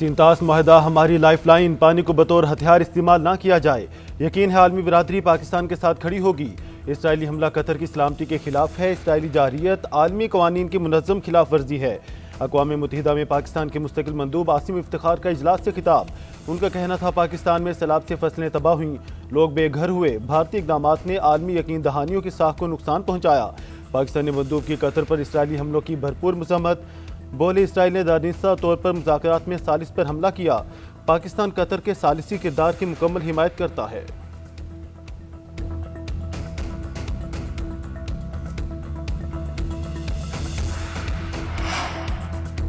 सिंतास माहिदा हमारी लाइफलाइन, पानी को बतौर हथियार इस्तेमाल ना किया जाए। यकीन है आलमी बिरादरी पाकिस्तान के साथ खड़ी होगी। इसराइली हमला कतर की सलामती के खिलाफ है। इसराइली जारियत आलमी कवानीन की मुनज़्ज़म खिलाफ वर्जी है। अक़वाम मुत्तहिदा में पाकिस्तान के मुस्तकिल मंदूब आसिम इफ्तिखार का इजलास से खिताब। उनका कहना था पाकिस्तान में सैलाब से फसलें तबाह हुई, लोग बेघर हुए। भारतीय इक़दामात ने आलमी यकीन दहानियों की साख को नुकसान पहुँचाया। पाकिस्तानी मंदूब की कतर पर इसराइली हमलों की भरपूर मज़म्मत। बोले इसराइल ने दानिस्ता तौर पर मुज़ाकरात में सालिस पर हमला किया। पाकिस्तान कतर के सालिसी किरदार की मुकम्मल हिमायत करता है।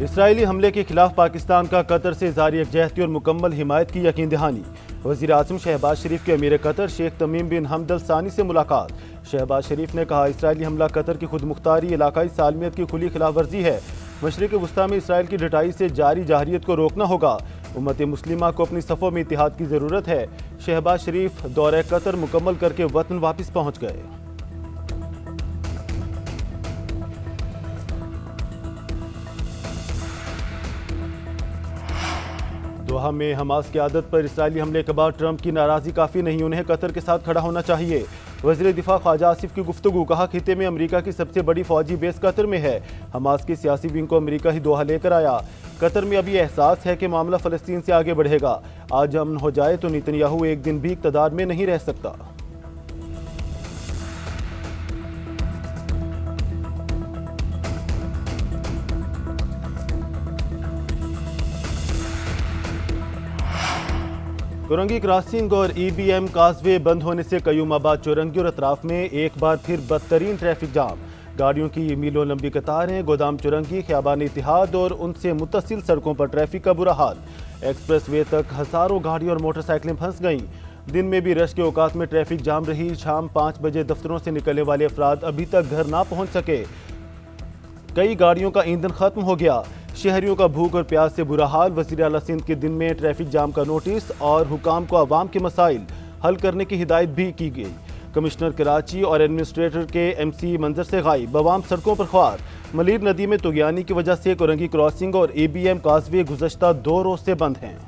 इसराइली हमले के खिलाफ पाकिस्तान का कतर से जारी यकजहती और मुकम्मल हिमायत की यकीन दहानी। वज़ीर आज़म शहबाज शरीफ के अमीर कतर शेख तमीम बिन हमद अल सानी से मुलाकात। शहबाज शरीफ ने कहा इसराइली हमला कतर की खुद मुख्तारी इलाकाई सालमियत की खुली खिलाफ वर्जी है। मशरिक़ वस्ता में इसराइल की ढटाई से जारी जाहरियत को रोकना होगा। उम्मत मुस्लिमा को अपनी सफ़ों में इत्तिहाद की ज़रूरत है। शहबाज शरीफ दौरे कतर मुकम्मल करके वतन वापस पहुँच गए। दोहा में हमास की आदत पर इसराइली हमले के बाद ट्रंप की नाराज़गी काफ़ी नहीं, उन्हें कतर के साथ खड़ा होना चाहिए। वज़ीर दिफा ख्वाजा आसिफ की गुफ्तगू। कहा खिते में अमेरिका की सबसे बड़ी फौजी बेस कतर में है। हमास की सियासी विंग को अमेरिका ही दोहा लेकर आया। कतर में अभी एहसास है कि मामला फ़लस्तीन से आगे बढ़ेगा। आज अमन हो जाए तो नेतन्याहू एक दिन भी इक़्तिदार में नहीं रह सकता। चौरंगी क्रॉसिंग और EBM काजवे बंद होने से कयूमाबाद चौरंगी और अतराफ में एक बार फिर बदतरीन ट्रैफिक जाम। गाड़ियों की मीलों लंबी कतारें। गोदाम चौरंगी, ख़ियाबान इत्तिहाद और उनसे मुत्तसिल सड़कों पर ट्रैफिक का बुरा हाल। एक्सप्रेस वे तक हज़ारों गाड़ी और मोटरसाइकिलें फंस गईं। दिन में भी रश के औकात में ट्रैफिक जाम रही। शाम 5 बजे दफ्तरों से निकलने वाले अफराद अभी तक घर ना पहुँच सके। कई गाड़ियों का ईंधन खत्म हो गया। शहरियों का भूख और प्यास से बुरा हाल। वज़ीर आला सिंध के दिन में ट्रैफिक जाम का नोटिस और हुकाम को आवाम के मसाइल हल करने की हिदायत भी की गई। कमिश्नर कराची और एडमिनिस्ट्रेटर के MC मंजर से गायब। बवाम सड़कों पर ख्वार। मलीर नदी में तुगयानी की वजह से चौरंगी क्रॉसिंग और EBM काजवे गुज़श्ता 2 रोज से बंद हैं।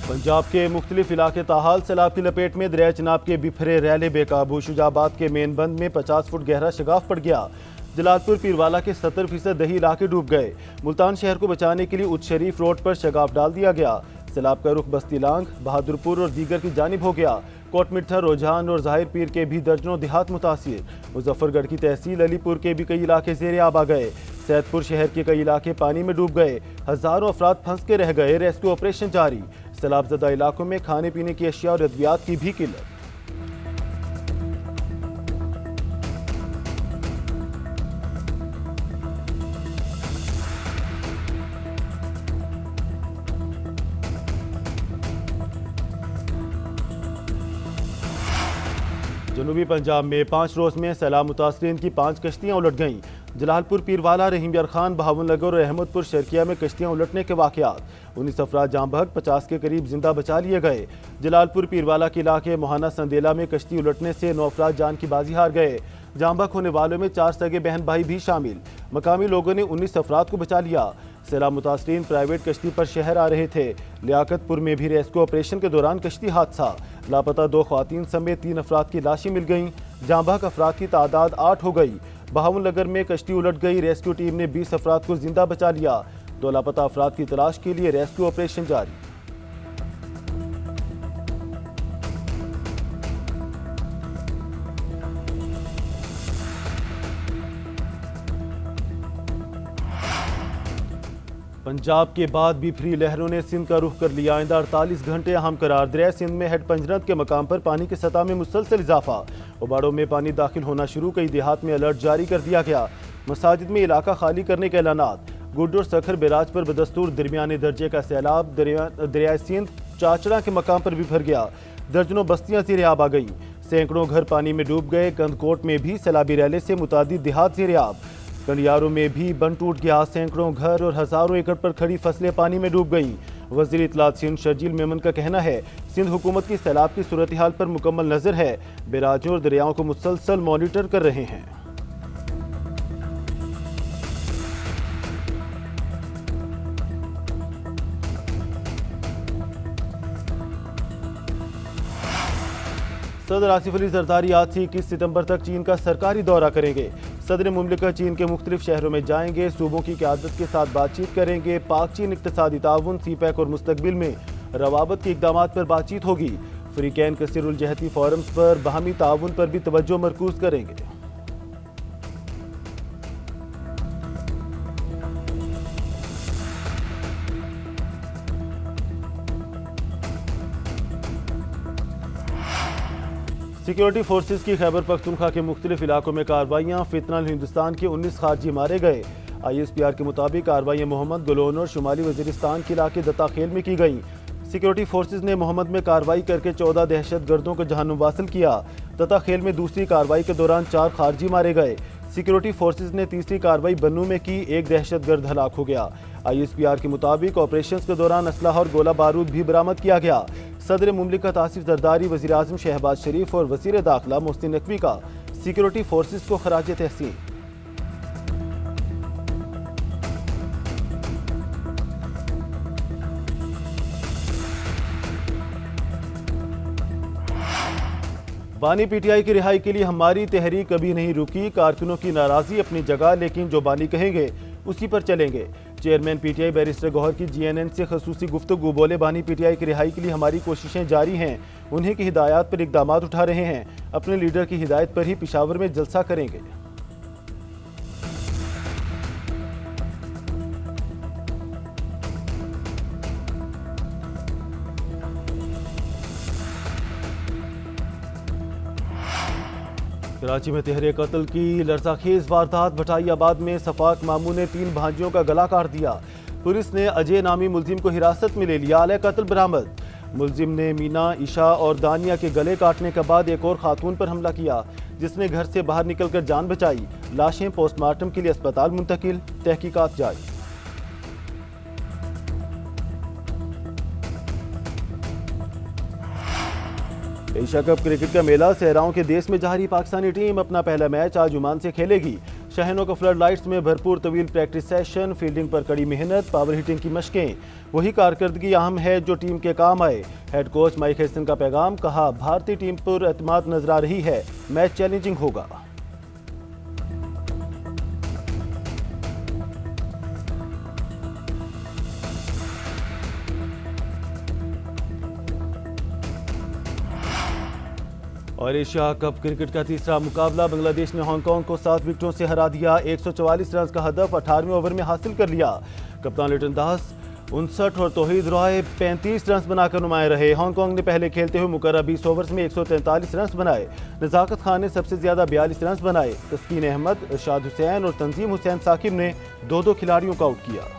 पंजाब के मुख्तलिफ इलाके ताहाल सैलाब की लपेट में। दरिया चनाब के बिफरे रैले बेकाबू। शुजाबाद के मेन बंद में 50 फुट गहरा शगाफ पड़ गया। जलालपुर पीरवाला के 70% दही इलाके डूब गए। मुल्तान शहर को बचाने के लिए उच्च शरीफ रोड पर शगाफ डाल दिया गया। सैलाब का रुख बस्ती लांग, बहादुरपुर और दीगर की जानिब हो गया। कोटमिठा, रोजान और जाहिर पीर के भी दर्जनों देहात मुतासिर। मुजफ्फरगढ़ की तहसील अलीपुर के भी कई इलाके ज़ेरे आब आ गए। सैदपुर शहर के कई इलाके पानी में डूब गए। हज़ारों अफराद फंस के रह गए। रेस्क्यू ऑपरेशन जारी। सैलाबज़दा इलाकों में खाने पीने की अशिया और अद्वियात की भी किल्लत। जनूबी पंजाब में 5 रोज में सैलाब मुतासरीन की 5 कश्तियाँ उलट गईं। जलालपुर पीरवाला, रहीम यार खान, बहावनगर और अहमदपुर शर्किया में कश्तियाँ उलटने के वाक़यात। 19 अफराद जाम बहक, 50 के करीब जिंदा बचा लिए गए। जलालपुर पीरवाला के इलाके मोहाना संदेला में कश्ती उलटने से 9 अफराद जान की बाजी हार गए। जाम बहक होने वालों में 4 सगे बहन भाई भी शामिल। मकामी लोगों ने 19 अफराद को बचा लिया। सैलाब मुतासरीन प्राइवेट कश्ती पर शहर आ रहे थे। लियाकतपुर में भी रेस्क्यू ऑपरेशन के दौरान कश्ती हादसा। लापता 2 ख्वातीन समेत 3 अफराद की लाशें मिल गईं। जाम बहक अफराद की तादाद 8 हो गई। बहावनगर में कश्ती उलट गई। रेस्क्यू टीम ने 20 अफराद को जिंदा बचा लिया। 2 लापता अफराद की तलाश के लिए रेस्क्यू ऑपरेशन जारी। पंजाब के बाद बिफरी लहरों ने सिंध का रुख कर लिया। आइंदा 48 घंटे अहम करार। दरिया सिंध में हेड पंजरत के मकाम पर पानी की सतह में मुसलसल इजाफा। उबाड़ों में पानी दाखिल होना शुरू। कई देहात में अलर्ट जारी कर दिया गया। मसाजिद में इलाका खाली करने के ऐलानात। गुड और सखर बैराज पर बदस्तूर दरमियाने दर्जे का सैलाब। दरिया सिंध चाचड़ा के मकाम पर बिफर गया। दर्जनों बस्तियां ज़ेरे आब आ गईं। सैकड़ों घर पानी में डूब गए। गंदकोट में भी सैलाबी रैले से मुतादिद देहात ज़ेरे आब। कंडियारों में भी बंद टूट गया। सैकड़ों घर और हज़ारों एकड़ पर खड़ी फसलें पानी में डूब गईं। वज़ीर इत्तलात सिंध शर्जील मेमन का कहना है, सिंध हुकूमत की सैलाब की सूरत हाल पर मुकम्मल नज़र है, बैराजों और दरियाओं को मुसलसल मॉनिटर कर रहे हैं। सदर आसिफ अली जरदारी आज से 21 सितंबर तक चीन का सरकारी दौरा करेंगे। सदर मुमलिकत चीन के मुख्तलिफ शहरों में जाएंगे, सूबों की क़यादत के साथ बातचीत करेंगे। पाक चीन इक़्तिसादी ताउन, सीपैक और मुस्तकबिल में रवाबत के इक़दाम पर बातचीत होगी। फ्रीकैन कसीरुल जहती फोरम्स पर बाहमी ताउन पर भी तवज्जो मरकूज करेंगे। सिक्योरिटी फोर्सेज की खैबर पख्तूनख्वा के मुख्तलिफ इलाकों में कार्रवाइयाँ। फितनल हिंदुस्तान के 19 खारजी मारे गए। ISPR के मुताबिक कार्रवाइयाँ मोहम्मद, गलोन और शुमाली वजीरिस्तान के इलाके दत्ताखेल में की गई। सिक्योरिटी फोर्सेज ने मोहम्मद में कार्रवाई करके 14 दहशत गर्दों को जहन्नुम वासिल किया। दत्ताखेल में दूसरी कार्रवाई के दौरान 4 खारजी मारे गए। सिक्योरिटी फोर्सेज ने तीसरी कार्रवाई बन्नू में की, 1 दहशत गर्द हलाक हो गया। ISPR के मुताबिक ऑपरेशन के दौरान असलहा और गोला बारूद भी बरामद किया गया। सदर मुमलिकत आसिफ जरदारी, वज़ीर आज़म शहबाज शरीफ और वज़ीर दाखिला मोहसिन नकवी का सिक्योरिटी फोर्सेज को खराज तहसीन। बानी PTI की रिहाई के लिए हमारी तहरीक कभी नहीं रुकी। कारकुनों की नाराजगी अपनी जगह, लेकिन जो बानी कहेंगे उसी पर चलेंगे। चेयरमैन PTI बैरिस्टर गौहर की GNN से खसूसी गुफ्तगू। बोले, बानी PTI की रिहाई के लिए हमारी कोशिशें जारी हैं, उन्हीं की हिदायत पर इकदाम उठा रहे हैं। अपने लीडर की हिदायत पर ही पेशावर में जलसा करेंगे। कराची में तहरीर कत्ल की लरज़ाखेज वारदात। भटाइयाबाद में सफाक मामू ने 3 भांजियों का गला काट दिया। पुलिस ने अजय नामी मुलजिम को हिरासत में ले लिया। आले कत्ल बरामद। मुलजिम ने मीना, ईशा और दानिया के गले काटने के बाद एक और खातून पर हमला किया, जिसने घर से बाहर निकलकर जान बचाई। लाशें पोस्टमार्टम के लिए अस्पताल मुंतकिल, तहकीकात जारी। एशिया कप क्रिकेट का मेला। सहराओं के देश में जारी पाकिस्तानी टीम अपना पहला मैच आज ओमान से खेलेगी। शहरों को फ्लड लाइट्स में भरपूर तवील प्रैक्टिस सेशन, फील्डिंग पर कड़ी मेहनत, पावर हिटिंग की मशकें, वही कारकर्दगी अहम है जो टीम के काम आए। हेड कोच माइक हैसन का पैगाम, कहा भारतीय टीम पर एतमाद नजर आ रही है, मैच चैलेंजिंग होगा। और एशिया कप क्रिकेट का तीसरा मुकाबला। बांग्लादेश ने हांगकांग को 7 विकेटों से हरा दिया। 144 रन का हदफ 18वें ओवर में हासिल कर लिया। कप्तान लिटन दास 59 और तौहीद रॉय 35 रन बनाकर नुमाया रहे। हांगकांग ने पहले खेलते हुए मुकर्रर 20 ओवर्स में 143 रन बनाए। नज़ाकत खान ने सबसे ज्यादा 42 रन बनाए। तस्कीन अहमद, इरशाद हुसैन और तंजीम हुसैन साकिब ने 2-2 खिलाड़ियों को आउट किया।